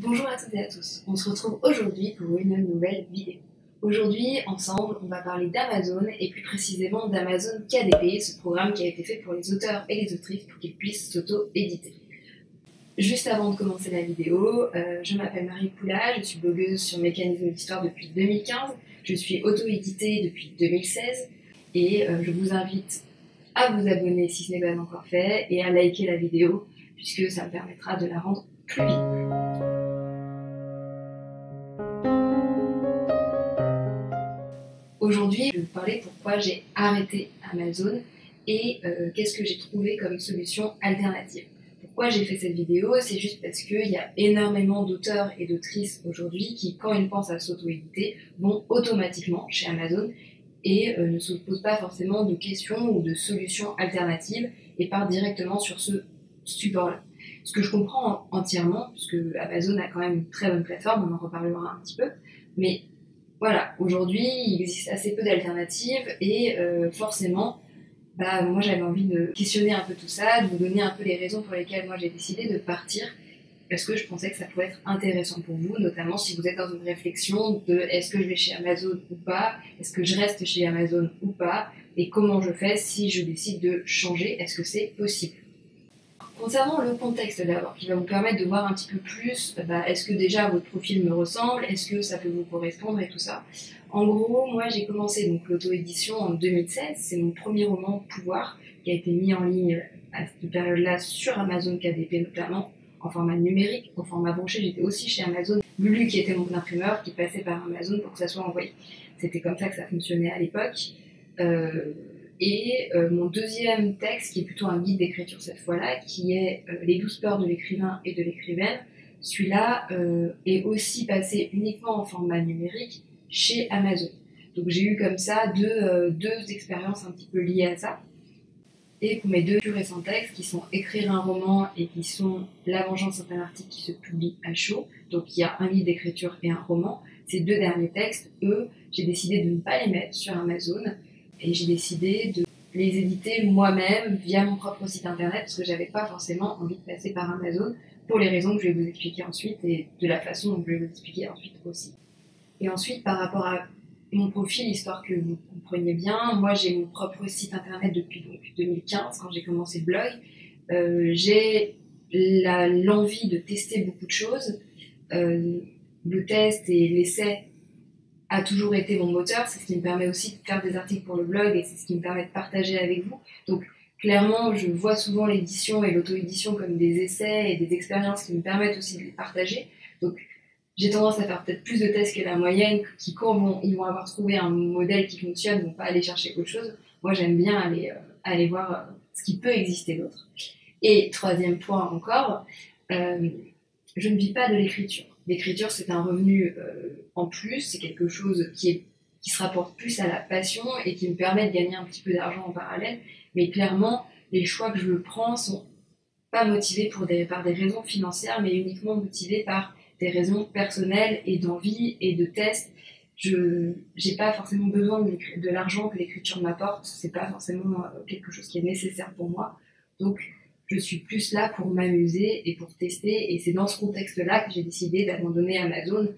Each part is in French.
Bonjour à toutes et à tous, on se retrouve aujourd'hui pour une nouvelle vidéo. Aujourd'hui, ensemble, on va parler d'Amazon et plus précisément d'Amazon KDP, ce programme qui a été fait pour les auteurs et les autrices pour qu'ils puissent s'auto-éditer. Juste avant de commencer la vidéo, je m'appelle Marie Poula, je suis blogueuse sur Mécanisme d'Histoire depuis 2015, je suis auto-éditée depuis 2016 et je vous invite à vous abonner si ce n'est pas encore fait et à liker la vidéo puisque ça me permettra de la rendre plus visible. Aujourd'hui, je vais vous parler pourquoi j'ai arrêté Amazon et qu'est-ce que j'ai trouvé comme solution alternative. Pourquoi j'ai fait cette vidéo? C'est juste parce qu'il y a énormément d'auteurs et d'autrices aujourd'hui qui, quand ils pensent à s'auto-éditer, vont automatiquement chez Amazon et ne se posent pas forcément de questions ou de solutions alternatives et partent directement sur ce support-là. Ce que je comprends entièrement, puisque Amazon a quand même une très bonne plateforme, on en reparlera un petit peu, mais voilà, aujourd'hui, il existe assez peu d'alternatives et forcément, moi j'avais envie de questionner un peu tout ça, de vous donner un peu les raisons pour lesquelles moi j'ai décidé de partir parce que je pensais que ça pouvait être intéressant pour vous, notamment si vous êtes dans une réflexion de est-ce que je vais chez Amazon ou pas, est-ce que je reste chez Amazon ou pas, et comment je fais si je décide de changer, est-ce que c'est possible. Concernant le contexte d'abord, qui va vous permettre de voir un petit peu plus, est-ce que déjà votre profil me ressemble, est-ce que ça peut vous correspondre et tout ça. En gros, moi j'ai commencé donc l'auto-édition en 2016, c'est mon premier roman Pouvoir, qui a été mis en ligne à cette période-là sur Amazon KDP notamment, en format numérique, en format broché, j'étais aussi chez Amazon, Lulu qui était mon imprimeur, qui passait par Amazon pour que ça soit envoyé. C'était comme ça que ça fonctionnait à l'époque. Mon deuxième texte, qui est plutôt un guide d'écriture cette fois-là, qui est Les 12 peurs de l'écrivain et de l'écrivaine, celui-là est aussi passé uniquement en format numérique chez Amazon. Donc j'ai eu comme ça deux expériences un petit peu liées à ça. Et pour mes deux plus récents textes, qui sont Écrire un roman et qui sont La vengeance est un article qui se publie à chaud, donc il y a un guide d'écriture et un roman, ces deux derniers textes, eux, j'ai décidé de ne pas les mettre sur Amazon, et j'ai décidé de les éditer moi-même via mon propre site internet parce que j'avais pas forcément envie de passer par Amazon pour les raisons que je vais vous expliquer ensuite et de la façon dont je vais vous expliquer ensuite aussi. Et ensuite, par rapport à mon profil, histoire que vous compreniez bien, moi j'ai mon propre site internet depuis 2015 quand j'ai commencé le blog. J'ai l'envie de tester beaucoup de choses. Le test et l'essai a toujours été mon moteur, c'est ce qui me permet aussi de faire des articles pour le blog et c'est ce qui me permet de partager avec vous. Donc clairement, je vois souvent l'édition et l'auto-édition comme des essais et des expériences qui me permettent aussi de les partager. Donc j'ai tendance à faire peut-être plus de tests que la moyenne, qui quand ils vont avoir trouvé un modèle qui fonctionne, vont pas aller chercher autre chose. Moi j'aime bien aller voir ce qui peut exister d'autre. Et troisième point encore, je ne vis pas de l'écriture. L'écriture, c'est un revenu en plus, c'est quelque chose qui se rapporte plus à la passion et qui me permet de gagner un petit peu d'argent en parallèle. Mais clairement, les choix que je prends sont pas motivés par des raisons financières, mais uniquement motivés par des raisons personnelles et d'envie et de tests. Je n'ai pas forcément besoin de l'argent que l'écriture m'apporte, c'est pas forcément quelque chose qui est nécessaire pour moi. Donc, je suis plus là pour m'amuser et pour tester, et c'est dans ce contexte-là que j'ai décidé d'abandonner Amazon.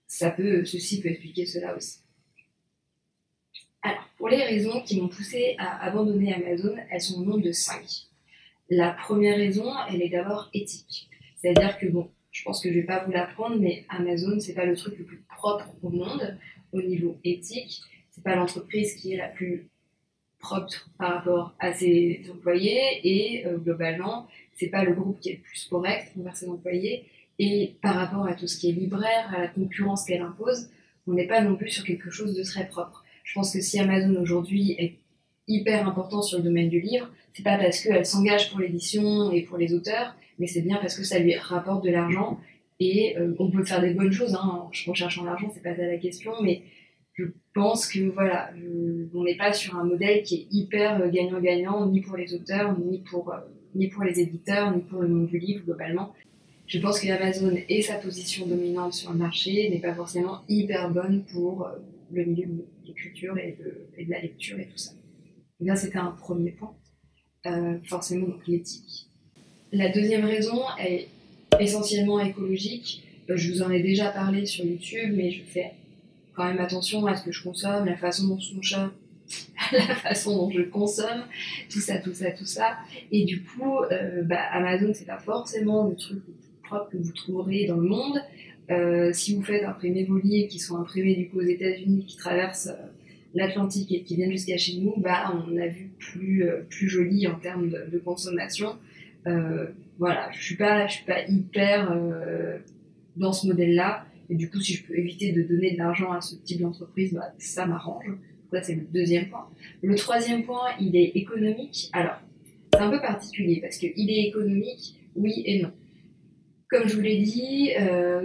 Ceci peut expliquer cela aussi. Alors, pour les raisons qui m'ont poussée à abandonner Amazon, elles sont au nombre de 5. La première raison, elle est d'abord éthique. C'est-à-dire que je pense que je vais pas vous l'apprendre, mais Amazon, c'est pas le truc le plus propre au monde au niveau éthique. C'est pas l'entreprise qui est la plus propre par rapport à ses employés et globalement, c'est pas le groupe qui est le plus correct envers ses employés. Et par rapport à tout ce qui est libraire, à la concurrence qu'elle impose, on n'est pas non plus sur quelque chose de très propre. Je pense que si Amazon aujourd'hui est hyper important sur le domaine du livre, c'est pas parce qu'elle s'engage pour l'édition et pour les auteurs, mais c'est bien parce que ça lui rapporte de l'argent et on peut faire des bonnes choses en cherchant l'argent, c'est pas ça la question, mais je pense que voilà, on n'est pas sur un modèle qui est hyper gagnant-gagnant, ni pour les auteurs, ni pour les éditeurs, ni pour le monde du livre globalement. Je pense qu'Amazon et sa position dominante sur le marché n'est pas forcément hyper bonne pour le milieu de l'écriture et de la lecture et tout ça. Et bien, c'était un premier point, forcément donc l'éthique. La deuxième raison est essentiellement écologique. Je vous en ai déjà parlé sur YouTube, mais je fais quand même attention à ce que je consomme, la façon dont la façon dont je consomme, tout ça. Et du coup, Amazon, c'est pas forcément le truc le plus propre que vous trouverez dans le monde. Si vous faites imprimer vos livres qui sont imprimés du coup aux États-Unis, qui traversent l'Atlantique et qui viennent jusqu'à chez nous, on a vu plus joli en termes de consommation. Voilà, je suis pas hyper dans ce modèle-là. Et du coup, si je peux éviter de donner de l'argent à ce type d'entreprise, ça m'arrange. Ça, c'est le deuxième point. Le troisième point, il est économique. Alors, c'est un peu particulier parce qu'il est économique, oui et non. Comme je vous l'ai dit,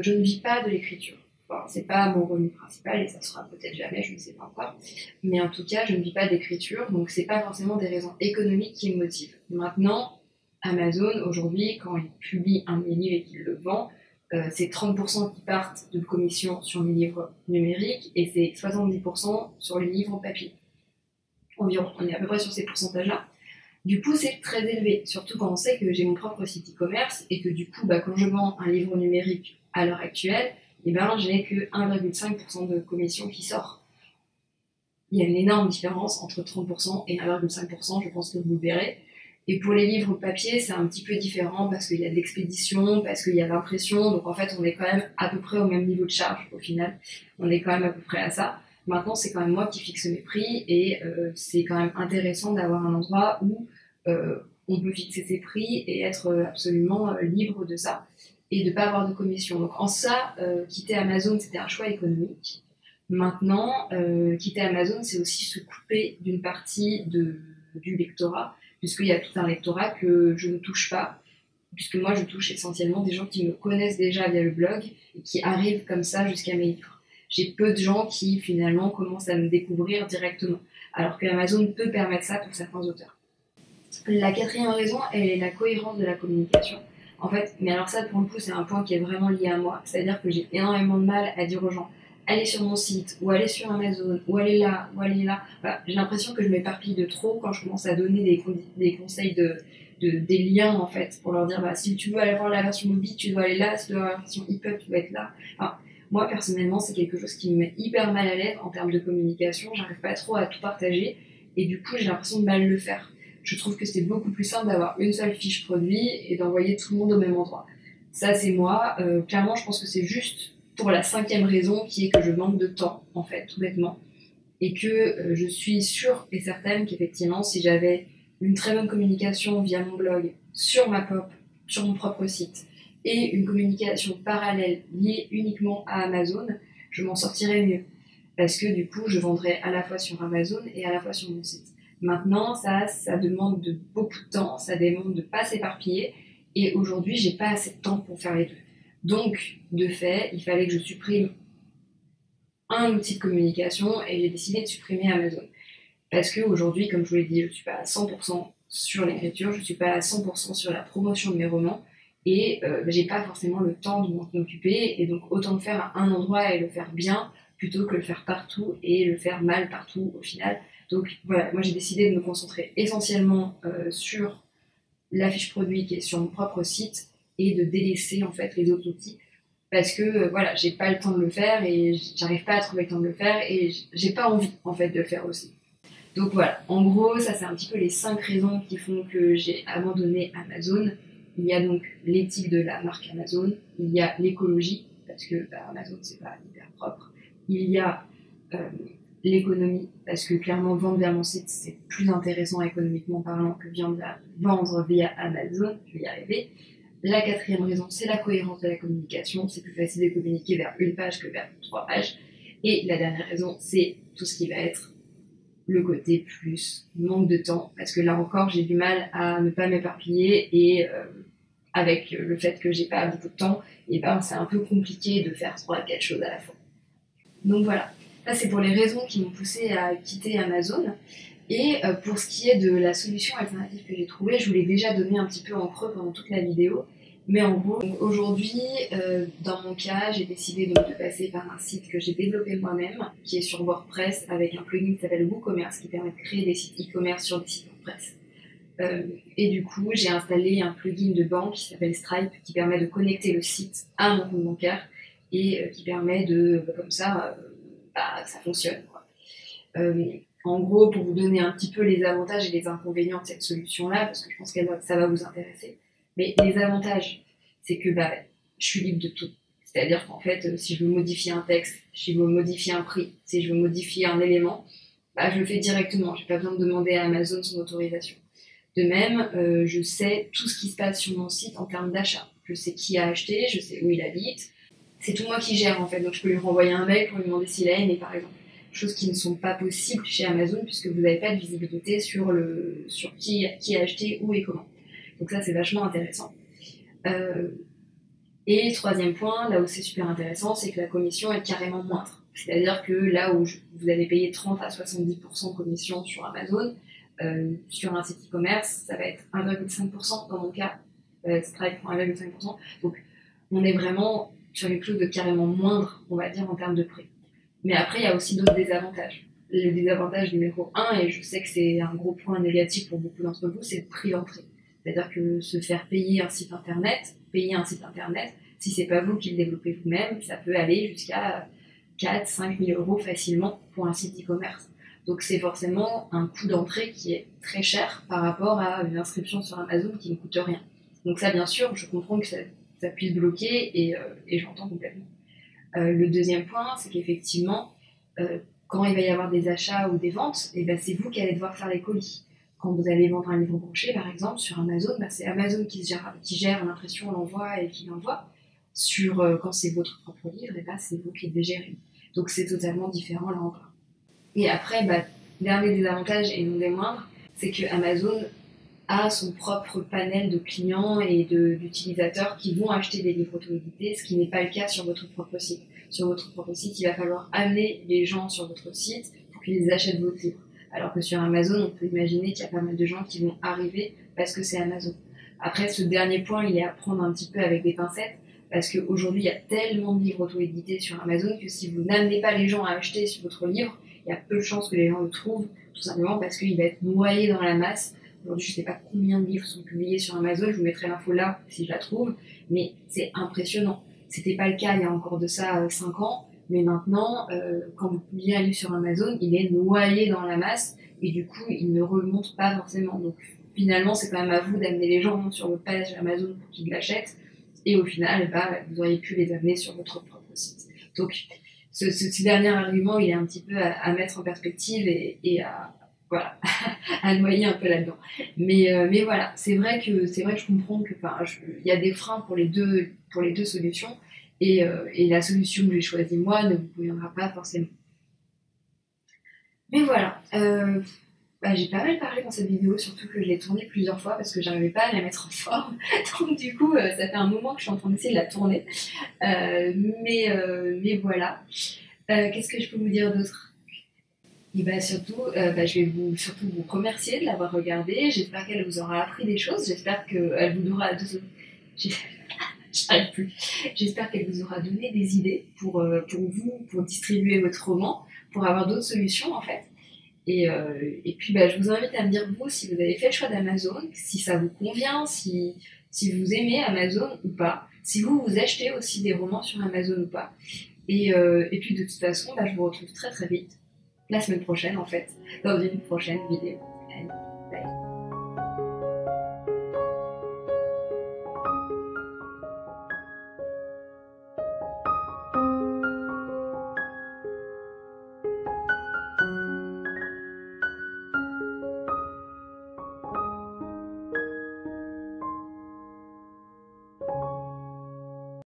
je ne vis pas de l'écriture. Enfin, c'est pas mon revenu principal et ça sera peut-être jamais, je ne sais pas encore. Mais en tout cas, je ne vis pas d'écriture, donc c'est pas forcément des raisons économiques qui me motivent. Maintenant, Amazon, aujourd'hui, quand il publie un de mes livres et qu'il le vend, c'est 30% qui partent de commission sur mes livres numériques et c'est 70% sur les livres en papier. Environ, on est à peu près sur ces pourcentages-là. Du coup, c'est très élevé, surtout quand on sait que j'ai mon propre site e-commerce et que du coup, quand je vends un livre numérique à l'heure actuelle, j'ai que 1,5% de commission qui sort. Il y a une énorme différence entre 30% et 1,5%, je pense que vous le verrez. Et pour les livres papier, c'est un petit peu différent parce qu'il y a de l'expédition, parce qu'il y a l'impression. Donc en fait, on est quand même à peu près au même niveau de charge au final. On est quand même à peu près à ça. Maintenant, c'est quand même moi qui fixe mes prix et c'est quand même intéressant d'avoir un endroit où on peut fixer ses prix et être absolument libre de ça et de ne pas avoir de commission. Donc en ça, quitter Amazon, c'était un choix économique. Maintenant, quitter Amazon, c'est aussi se couper d'une partie du lectorat, puisqu'il y a tout un lectorat que je ne touche pas, puisque moi je touche essentiellement des gens qui me connaissent déjà via le blog et qui arrivent comme ça jusqu'à mes livres. J'ai peu de gens qui finalement commencent à me découvrir directement, alors que Amazon peut permettre ça pour certains auteurs. La quatrième raison est la cohérence de la communication. En fait, mais alors ça pour le coup c'est un point qui est vraiment lié à moi, c'est-à-dire que j'ai énormément de mal à dire aux gens allez sur mon site, ou allez sur Amazon, ou allez là, ou allez là. J'ai l'impression que je m'éparpille de trop quand je commence à donner des conseils des liens en fait, pour leur dire si tu veux aller voir la version mobile, tu dois aller là, si tu dois avoir la version EPUB, tu dois être là. Moi personnellement, c'est quelque chose qui me met hyper mal à l'aise en termes de communication, j'arrive pas trop à tout partager, et du coup j'ai l'impression de mal le faire. Je trouve que c'est beaucoup plus simple d'avoir une seule fiche produit et d'envoyer tout le monde au même endroit. Ça c'est moi, clairement je pense que c'est juste pour la cinquième raison qui est que je manque de temps, en fait, tout bêtement. Et que je suis sûre et certaine qu'effectivement, si j'avais une très bonne communication via mon blog, sur ma pop, sur mon propre site, et une communication parallèle liée uniquement à Amazon, je m'en sortirais mieux. Parce que du coup, je vendrais à la fois sur Amazon et à la fois sur mon site. Maintenant, ça demande de beaucoup de temps, ça demande de ne pas s'éparpiller, et aujourd'hui, j'ai pas assez de temps pour faire les deux. Donc, de fait, il fallait que je supprime un outil de communication et j'ai décidé de supprimer Amazon. Parce qu'aujourd'hui, comme je vous l'ai dit, je ne suis pas à 100% sur l'écriture, je ne suis pas à 100% sur la promotion de mes romans et j'ai pas forcément le temps de m'en occuper et donc autant le faire à un endroit et le faire bien plutôt que le faire partout et le faire mal partout au final. Donc voilà, moi j'ai décidé de me concentrer essentiellement sur la fiche produit qui est sur mon propre site et de délaisser en fait les autres outils parce que j'ai pas le temps de le faire et j'arrive pas à trouver le temps de le faire et j'ai pas envie en fait de le faire aussi. Donc voilà, en gros ça c'est un petit peu les 5 raisons qui font que j'ai abandonné Amazon. Il y a donc l'éthique de la marque Amazon, il y a l'écologie parce que Amazon c'est pas hyper propre, il y a l'économie, parce que clairement vendre via mon site c'est plus intéressant économiquement parlant que vendre via Amazon, je vais y arriver. La quatrième raison, c'est la cohérence de la communication, c'est plus facile de communiquer vers une page que vers 3 pages. Et la dernière raison, c'est tout ce qui va être le côté plus manque de temps, parce que là encore j'ai du mal à ne pas m'éparpiller et avec le fait que j'ai pas beaucoup de temps, et c'est un peu compliqué de faire 3-4 choses à la fois. Donc voilà. Ça, c'est pour les raisons qui m'ont poussé à quitter Amazon. Et pour ce qui est de la solution alternative que j'ai trouvée, je vous l'ai déjà donné un petit peu en creux pendant toute la vidéo. Mais en gros, aujourd'hui, dans mon cas, j'ai décidé donc de passer par un site que j'ai développé moi-même, qui est sur WordPress, avec un plugin qui s'appelle WooCommerce, qui permet de créer des sites e-commerce sur des sites WordPress. Et du coup, j'ai installé un plugin de banque qui s'appelle Stripe qui permet de connecter le site à mon compte bancaire et qui permet de, comme ça, ça fonctionne, quoi. En gros, pour vous donner un petit peu les avantages et les inconvénients de cette solution-là, parce que je pense que ça va vous intéresser, mais les avantages, c'est que je suis libre de tout. C'est-à-dire qu'en fait, si je veux modifier un texte, si je veux modifier un prix, si je veux modifier un élément, je le fais directement. J'ai pas besoin de demander à Amazon son autorisation. De même, je sais tout ce qui se passe sur mon site en termes d'achat. Je sais qui a acheté, je sais où il habite. C'est tout moi qui gère en fait. Donc je peux lui renvoyer un mail pour lui demander s'il a aimé par exemple. Choses qui ne sont pas possibles chez Amazon puisque vous n'avez pas de visibilité sur qui a acheté, où et comment. Donc ça c'est vachement intéressant. Et troisième point, là où c'est super intéressant, c'est que la commission est carrément moindre. C'est-à-dire que là où vous allez payer 30 à 70% de commission sur Amazon, sur un site e-commerce, ça va être 1,5% dans mon cas, Stripe prend 1,5%. Donc on est vraiment sur quelque chose de carrément moindre, on va dire, en termes de prix. Mais après, il y a aussi d'autres désavantages. Le désavantage numéro 1, et je sais que c'est un gros point négatif pour beaucoup d'entre vous, c'est le prix d'entrée. C'est-à-dire que se faire payer un site internet, si c'est pas vous qui le développez vous-même, ça peut aller jusqu'à 4-5 000 euros facilement pour un site e-commerce. Donc c'est forcément un coût d'entrée qui est très cher par rapport à une inscription sur Amazon qui ne coûte rien. Donc ça, bien sûr, je comprends que ça puisse bloquer et j'entends complètement. Le deuxième point, c'est qu'effectivement, quand il va y avoir des achats ou des ventes, c'est vous qui allez devoir faire les colis. Quand vous allez vendre un livre broché, par exemple, sur Amazon, c'est Amazon qui gère l'impression, l'envoi et qui l'envoie. Quand c'est votre propre livre, c'est vous qui le gérez. Donc c'est totalement différent là encore. Et après, dernier des avantages et non des moindres, c'est que Amazon a son propre panel de clients et d'utilisateurs qui vont acheter des livres auto-édités, ce qui n'est pas le cas sur votre propre site. Sur votre propre site, il va falloir amener les gens sur votre site pour qu'ils achètent votre livre. Alors que sur Amazon, on peut imaginer qu'il y a pas mal de gens qui vont arriver parce que c'est Amazon. Après, ce dernier point, il est à prendre un petit peu avec des pincettes, parce qu'aujourd'hui, il y a tellement de livres auto-édités sur Amazon que si vous n'amenez pas les gens à acheter sur votre livre, il y a peu de chances que les gens le trouvent, tout simplement parce qu'il va être noyé dans la masse. Aujourd'hui, je ne sais pas combien de livres sont publiés sur Amazon, je vous mettrai l'info là si je la trouve, mais c'est impressionnant. C'était pas le cas il y a encore de ça 5 ans, mais maintenant, quand vous publiez un livre sur Amazon, il est noyé dans la masse et du coup, il ne remonte pas forcément. Donc finalement, c'est quand même à vous d'amener les gens sur votre page Amazon pour qu'ils l'achètent et au final, vous auriez pu les amener sur votre propre site. Donc ce dernier argument, il est un petit peu à mettre en perspective et voilà, à noyer un peu là-dedans. Mais voilà, c'est vrai que je comprends que il y a des freins pour les deux solutions et la solution que j'ai choisie moi ne vous conviendra pas forcément. Mais voilà, j'ai pas mal parlé dans cette vidéo, surtout que je l'ai tournée plusieurs fois parce que j'arrivais pas à la mettre en forme. Donc du coup, ça fait un moment que je suis en train d'essayer de la tourner. Mais voilà. Qu'est-ce que je peux vous dire d'autre ? Et surtout, je vais surtout vous remercier de l'avoir regardée. J'espère qu'elle vous aura appris des choses. J'espère qu'elle vous aura... J'arrive plus. J'espère qu'elle vous aura donné des idées pour vous, pour distribuer votre roman, pour avoir d'autres solutions en fait. Et puis je vous invite à me dire vous si vous avez fait le choix d'Amazon, si ça vous convient, si vous aimez Amazon ou pas, si vous achetez aussi des romans sur Amazon ou pas. Et puis de toute façon, je vous retrouve très très vite, la semaine prochaine en fait, dans une prochaine vidéo. Allez.